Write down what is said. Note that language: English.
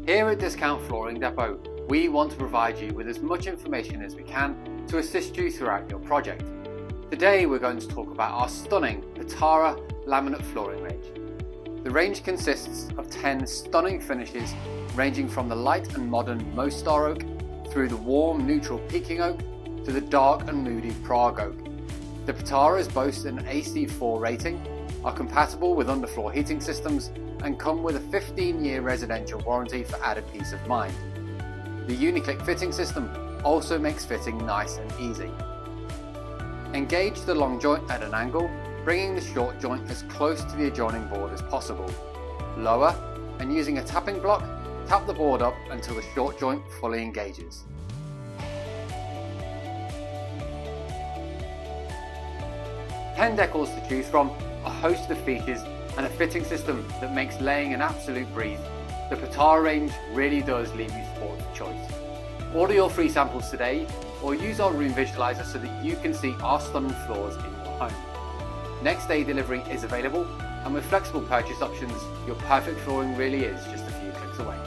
Here at Discount Flooring Depot, we want to provide you with as much information as we can to assist you throughout your project. Today we're going to talk about our stunning Patara Laminate Flooring range. The range consists of 10 stunning finishes ranging from the light and modern Mostar oak through the warm neutral peking oak to the dark and moody Prague oak. The Pataras boast an AC4 rating, are compatible with underfloor heating systems and come with a 15-year residential warranty for added peace of mind. The Uniclick fitting system also makes fitting nice and easy. Engage the long joint at an angle, bringing the short joint as close to the adjoining board as possible. Lower, and using a tapping block, tap the board up until the short joint fully engages. Ten decals to choose from, a host of features, and a fitting system that makes laying an absolute breeze. The Patara range really does leave you spoiled for choice. Order your free samples today, or use our room visualizer so that you can see our stunning floors in your home. Next day delivery is available, and with flexible purchase options, your perfect flooring really is just a few clicks away.